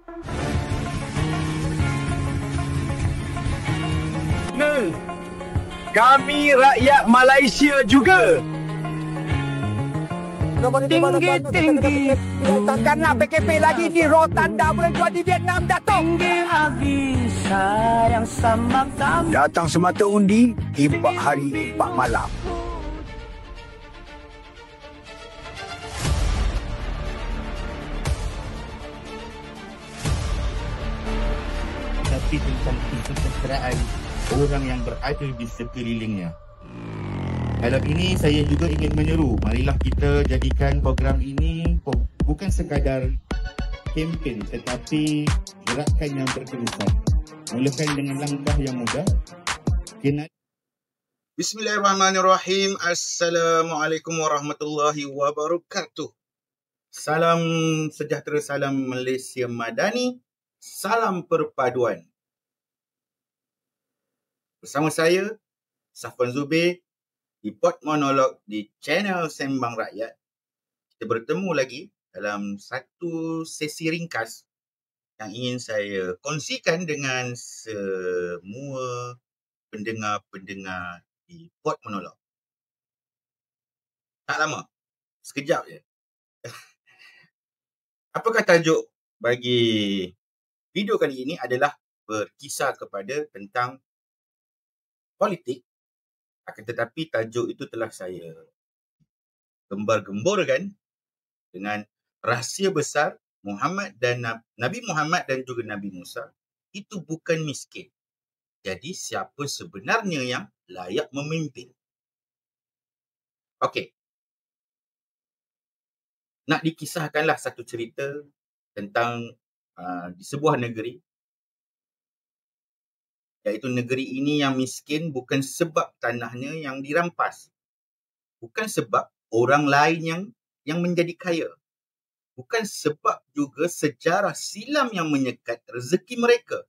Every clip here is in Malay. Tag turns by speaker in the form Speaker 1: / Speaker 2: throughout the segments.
Speaker 1: Kami rakyat Malaysia juga.
Speaker 2: Tinggi-tinggi takkanlah PKP lagi di rotan dah boleh jual di Vietnam Datuk. Tinggi lagi sayang sama kamu.
Speaker 1: Datang semata undi 4 hari 4 malam.
Speaker 3: Tapi tentang kesejahteraan orang yang berada di sekelilingnya. Dalam ini saya juga ingin menyeru, marilah kita jadikan program ini bukan sekadar kempen tetapi gerakan yang berterusan. Mulakan dengan langkah yang mudah.
Speaker 4: Bismillahirrahmanirrahim. Assalamualaikum warahmatullahi wabarakatuh. Salam sejahtera, salam Malaysia Madani, salam perpaduan. Bersama saya, Safwan Zubir, di Pod Monolog di channel Sembang Rakyat. Kita bertemu lagi dalam satu sesi ringkas yang ingin saya kongsikan dengan semua pendengar-pendengar di Pod Monolog. Tak lama, sekejap je. Apakah tajuk bagi video kali ini adalah berkisar kepada tentang politik. Akan tetapi tajuk itu telah saya gembar-gemborkan dengan rahsia besar Muhammad dan Nabi Muhammad dan juga Nabi Musa itu bukan miskin. Jadi siapa sebenarnya yang layak memimpin? Okey. Nak dikisahkanlah satu cerita tentang di sebuah negeri, iaitu negeri ini yang miskin bukan sebab tanahnya yang dirampas. Bukan sebab orang lain yang menjadi kaya. Bukan sebab juga sejarah silam yang menyekat rezeki mereka.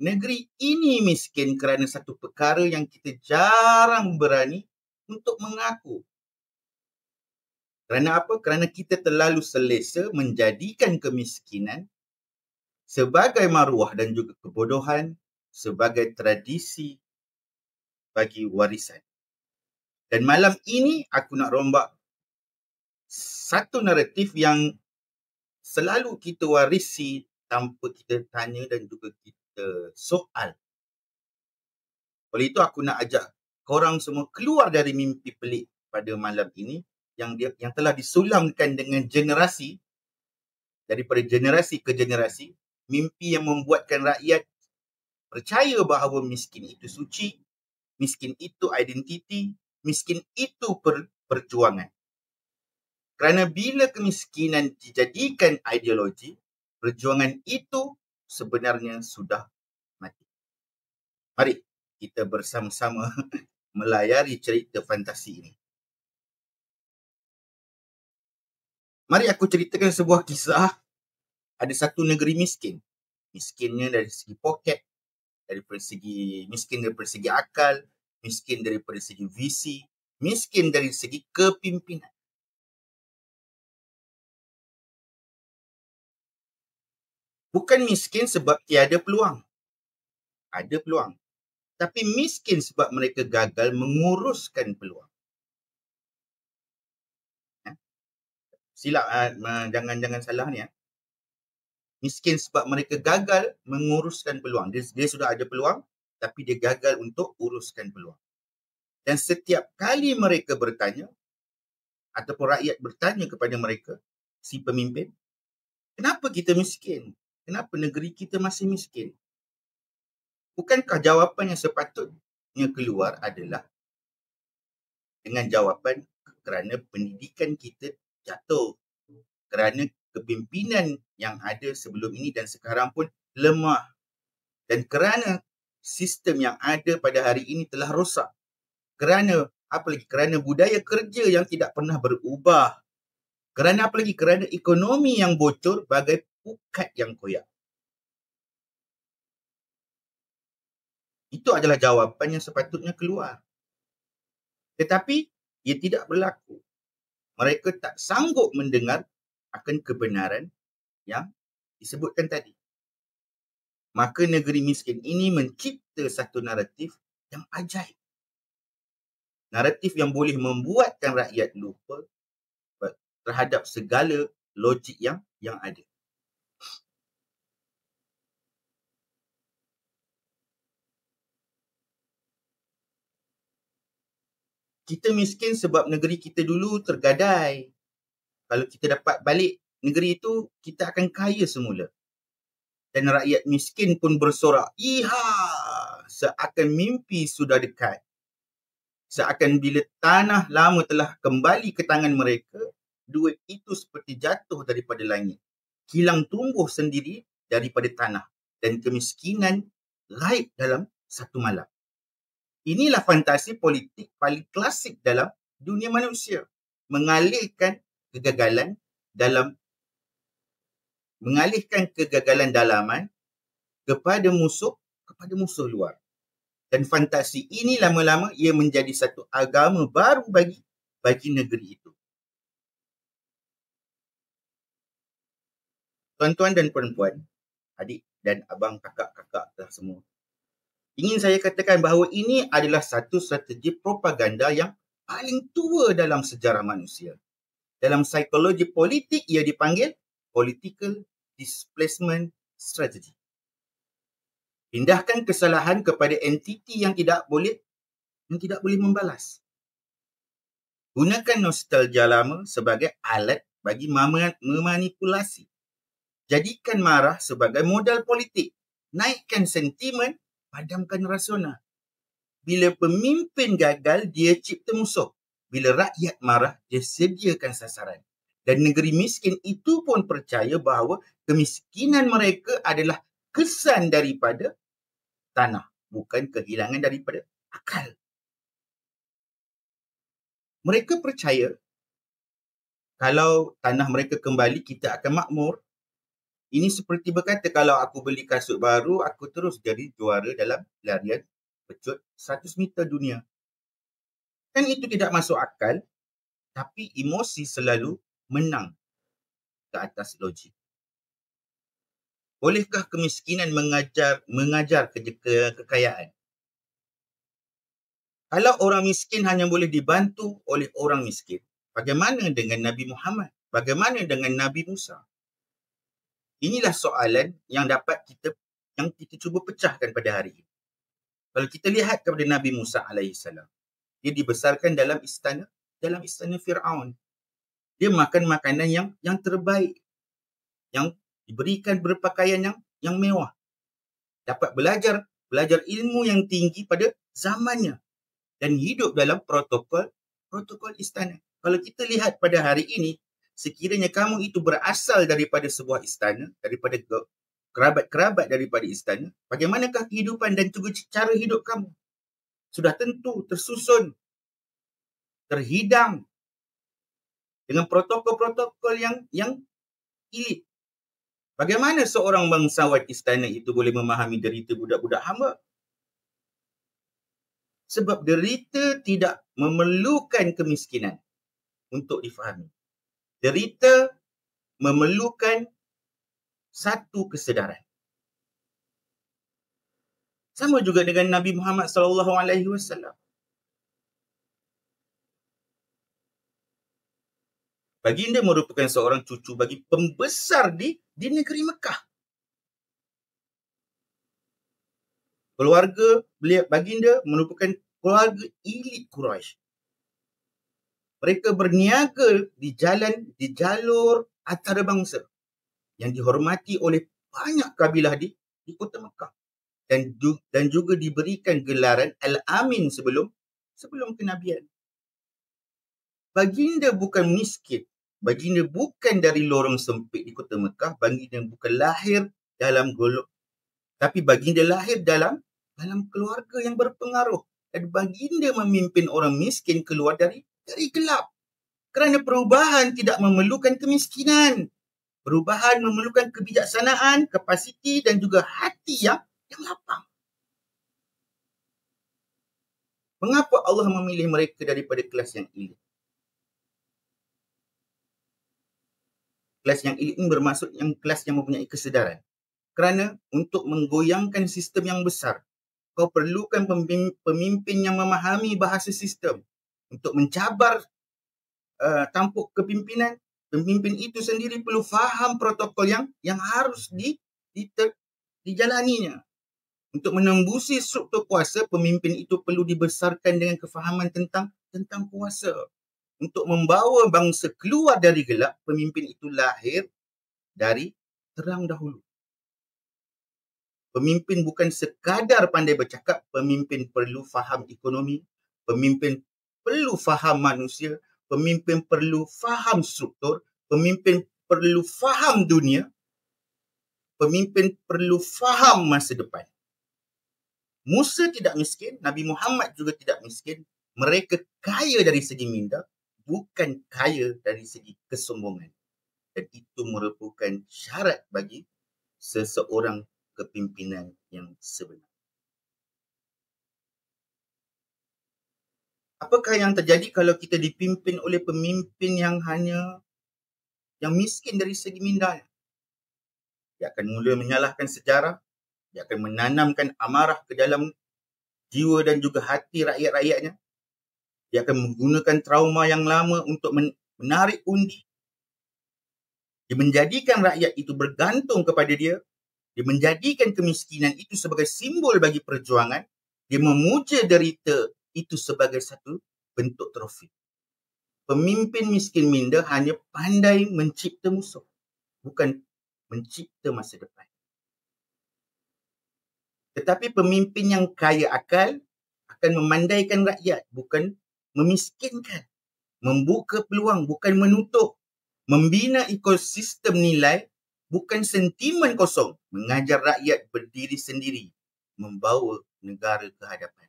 Speaker 4: Negeri ini miskin kerana satu perkara yang kita jarang berani untuk mengaku. Kerana apa? Kerana kita terlalu selesa menjadikan kemiskinan sebagai maruah dan juga kebodohan, sebagai tradisi bagi warisan. Dan malam ini aku nak rombak satu naratif yang selalu kita warisi tanpa kita tanya dan juga kita soal. Oleh itu aku nak ajak korang semua keluar dari mimpi pelik pada malam ini yang telah disulamkan dengan generasi, daripada generasi ke generasi. Mimpi yang membuatkan rakyat percaya bahawa miskin itu suci, miskin itu identiti, miskin itu perjuangan. Kerana bila kemiskinan dijadikan ideologi, perjuangan itu sebenarnya sudah mati. Mari kita bersama-sama melayari cerita fantasi ini. Mari aku ceritakan sebuah kisah. Ada satu negeri miskin. Miskinnya dari segi poket, daripada segi miskin daripada segi akal, miskin daripada segi visi, miskin dari segi kepimpinan. Bukan miskin sebab tiada peluang. Ada peluang. Tapi miskin sebab mereka gagal menguruskan peluang. Silap, jangan salah ni. Miskin sebab mereka gagal menguruskan peluang. Dia sudah ada peluang, tapi dia gagal untuk uruskan peluang. Dan setiap kali mereka bertanya, ataupun rakyat bertanya kepada mereka, si pemimpin, kenapa kita miskin? Kenapa negeri kita masih miskin? Bukankah jawapan yang sepatutnya keluar adalah dengan jawapan kerana pendidikan kita jatuh, kerana kepimpinan yang ada sebelum ini dan sekarang pun lemah, dan kerana sistem yang ada pada hari ini telah rosak, kerana budaya kerja yang tidak pernah berubah, kerana ekonomi yang bocor bagai pukat yang koyak. Itu adalah jawapan yang sepatutnya keluar. Tetapi ia tidak berlaku. Mereka tak sanggup mendengar akan kebenaran yang disebutkan tadi. Maka negeri miskin ini mencipta satu naratif yang ajaib. Naratif yang boleh membuatkan rakyat lupa terhadap segala logik yang ada. Kita miskin sebab negeri kita dulu tergadai. Kalau kita dapat balik negeri itu, kita akan kaya semula. Dan rakyat miskin pun bersorak, "Iha, seakan mimpi sudah dekat. Seakan bila tanah lama telah kembali ke tangan mereka, duit itu seperti jatuh daripada langit. Kilang tumbuh sendiri daripada tanah dan kemiskinan laib dalam satu malam." Inilah fantasi politik paling klasik dalam dunia manusia. Mengalihkan kegagalan dalaman kepada musuh luar. Dan fantasi ini lama-lama ia menjadi satu agama baru bagi negeri itu. Tuan-tuan dan puan-puan, adik dan abang, kakak-kakak dah semua. Ingin saya katakan bahawa ini adalah satu strategi propaganda yang paling tua dalam sejarah manusia. Dalam psikologi politik ia dipanggil political displacement strategy. Pindahkan kesalahan kepada entiti yang tidak boleh membalas. Gunakan nostalgia lama sebagai alat bagi memanipulasi. Jadikan marah sebagai modal politik. Naikkan sentimen, padamkan rasional. Bila pemimpin gagal, dia cipta musuh. Bila rakyat marah, dia sediakan sasaran. Dan negeri miskin itu pun percaya bahawa kemiskinan mereka adalah kesan daripada tanah, bukan kehilangan daripada akal. Mereka percaya kalau tanah mereka kembali, kita akan makmur. Ini seperti berkata, kalau aku beli kasut baru, aku terus jadi juara dalam larian pecut 100 meter dunia. Kan itu tidak masuk akal, tapi emosi selalu menang ke atas logik. Bolehkah kemiskinan mengajar kekayaan? Kalau orang miskin hanya boleh dibantu oleh orang miskin, bagaimana dengan Nabi Muhammad? Bagaimana dengan Nabi Musa? Inilah soalan yang kita cuba pecahkan pada hari ini. Kalau kita lihat kepada Nabi Musa alaihissalam, dia dibesarkan dalam istana Firaun. Dia makan makanan yang terbaik, yang diberikan berpakaian yang mewah. Dapat belajar ilmu yang tinggi pada zamannya dan hidup dalam protokol istana. Kalau kita lihat pada hari ini, sekiranya kamu itu berasal daripada sebuah istana, daripada kerabat-kerabat daripada istana, bagaimanakah kehidupan dan juga cara hidup kamu? Sudah tentu tersusun, terhidang dengan protokol-protokol yang elit. Bagaimana seorang bangsawan istana itu boleh memahami derita budak-budak hamba? Sebab derita tidak memerlukan kemiskinan untuk difahami. Derita memerlukan satu kesedaran. Sama juga dengan Nabi Muhammad SAW. Baginda merupakan seorang cucu bagi pembesar di negeri Mekah. Keluarga baginda merupakan keluarga elit Quraisy. Mereka berniaga di jalur antarabangsa yang dihormati oleh banyak kabilah di kota Mekah, dan juga diberikan gelaran Al-Amin sebelum kenabian. Baginda bukan miskin. Baginda bukan dari lorong sempit di kota Mekah. Baginda bukan lahir dalam tapi baginda lahir dalam keluarga yang berpengaruh. Dan baginda memimpin orang miskin keluar dari gelap. Kerana perubahan tidak memerlukan kemiskinan. Perubahan memerlukan kebijaksanaan, kapasiti dan juga hati yang lapang. Mengapa Allah memilih mereka daripada kelas yang elit? Kelas yang elit ini bermaksud yang kelas yang mempunyai kesedaran. Kerana untuk menggoyangkan sistem yang besar, kau perlukan pemimpin yang memahami bahasa sistem. Untuk mencabar tampuk kepimpinan, pemimpin itu sendiri perlu faham protokol yang harus dijalaninya. Untuk menembusi struktur kuasa, pemimpin itu perlu dibesarkan dengan kefahaman tentang kuasa. Untuk membawa bangsa keluar dari gelap, pemimpin itu lahir dari terang dahulu. Pemimpin bukan sekadar pandai bercakap, pemimpin perlu faham ekonomi, pemimpin perlu faham manusia, pemimpin perlu faham struktur, pemimpin perlu faham dunia, pemimpin perlu faham masa depan. Musa tidak miskin, Nabi Muhammad juga tidak miskin. Mereka kaya dari segi minda, bukan kaya dari segi kesombongan. Dan itu merupakan syarat bagi seseorang kepimpinan yang sebenar. Apakah yang terjadi kalau kita dipimpin oleh pemimpin yang miskin dari segi minda? Dia akan mula menyalahkan sejarah, dia akan menanamkan amarah ke dalam jiwa dan juga hati rakyat-rakyatnya. Dia akan menggunakan trauma yang lama untuk menarik undi. Dia menjadikan rakyat itu bergantung kepada dia. Dia menjadikan kemiskinan itu sebagai simbol bagi perjuangan. Dia memuja derita itu sebagai satu bentuk trofi. Pemimpin miskin minda hanya pandai mencipta musuh, bukan mencipta masa depan. Tetapi pemimpin yang kaya akal akan memandaikan rakyat, bukan memiskinkan. Membuka peluang, bukan menutup. Membina ekosistem nilai, bukan sentimen kosong. Mengajar rakyat berdiri sendiri, membawa negara ke hadapan.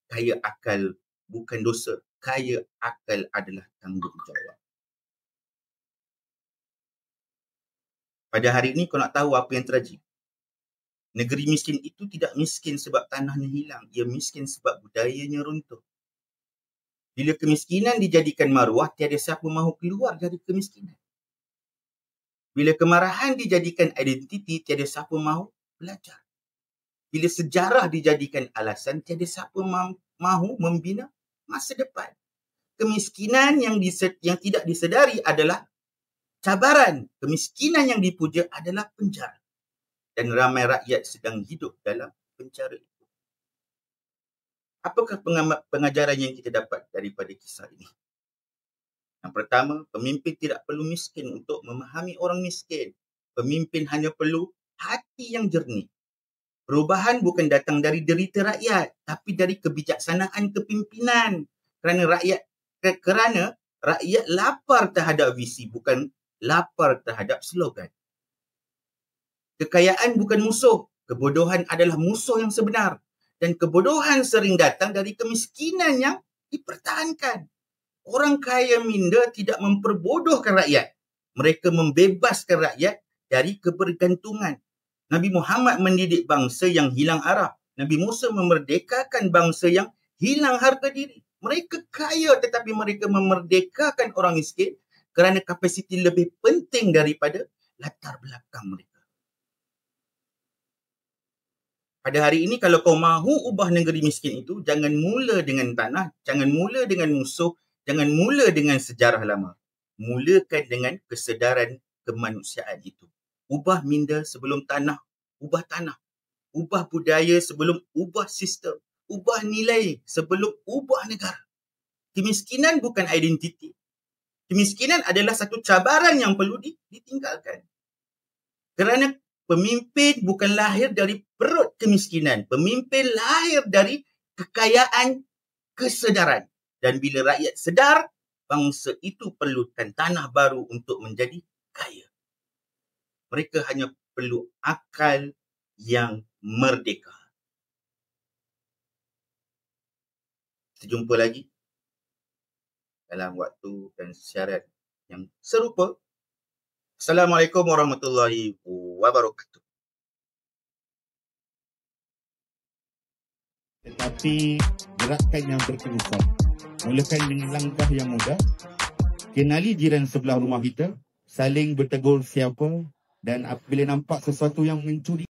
Speaker 4: Kaya akal bukan dosa. Kaya akal adalah tanggungjawab. Pada hari ini kau nak tahu apa yang tragik. Negeri miskin itu tidak miskin sebab tanahnya hilang. Ia miskin sebab budayanya runtuh. Bila kemiskinan dijadikan maruah, tiada siapa mahu keluar dari kemiskinan. Bila kemarahan dijadikan identiti, tiada siapa mahu belajar. Bila sejarah dijadikan alasan, tiada siapa mahu membina masa depan. Kemiskinan yang tidak disedari adalah cabaran. Kemiskinan yang dipuja adalah penjara. Dan ramai rakyat sedang hidup dalam penjara itu. Apakah pengajaran yang kita dapat daripada kisah ini? Yang pertama, pemimpin tidak perlu miskin untuk memahami orang miskin. Pemimpin hanya perlu hati yang jernih. Perubahan bukan datang dari derita rakyat, tapi dari kebijaksanaan kepimpinan. Kerana rakyat lapar terhadap visi, bukan lapar terhadap slogan. Kekayaan bukan musuh. Kebodohan adalah musuh yang sebenar. Dan kebodohan sering datang dari kemiskinan yang dipertahankan. Orang kaya minda tidak memperbodohkan rakyat. Mereka membebaskan rakyat dari kebergantungan. Nabi Muhammad mendidik bangsa yang hilang arah. Nabi Musa memerdekakan bangsa yang hilang harga diri. Mereka kaya tetapi mereka memerdekakan orang miskin kerana kapasiti lebih penting daripada latar belakang mereka. Pada hari ini kalau kau mahu ubah negeri miskin itu, jangan mula dengan tanah, jangan mula dengan musuh, jangan mula dengan sejarah lama. Mulakan dengan kesedaran kemanusiaan itu. Ubah minda sebelum tanah, ubah tanah. Ubah budaya sebelum ubah sistem. Ubah nilai sebelum ubah negara. Kemiskinan bukan identiti. Kemiskinan adalah satu cabaran yang perlu ditinggalkan. Kerana pemimpin bukan lahir dari perut kemiskinan. Pemimpin lahir dari kekayaan kesedaran. Dan bila rakyat sedar, bangsa itu perlukan tanah baru untuk menjadi kaya. Mereka hanya perlu akal yang merdeka. Kita jumpa lagi dalam waktu dan syarat yang serupa. Assalamualaikum warahmatullahi wabarakatuh.
Speaker 3: Tetapi gerakan yang berkelusan. Mulakan dengan langkah yang mudah. Kenali jiran sebelah rumah kita. saling bertegur siapa, dan apabila nampak sesuatu yang mencuri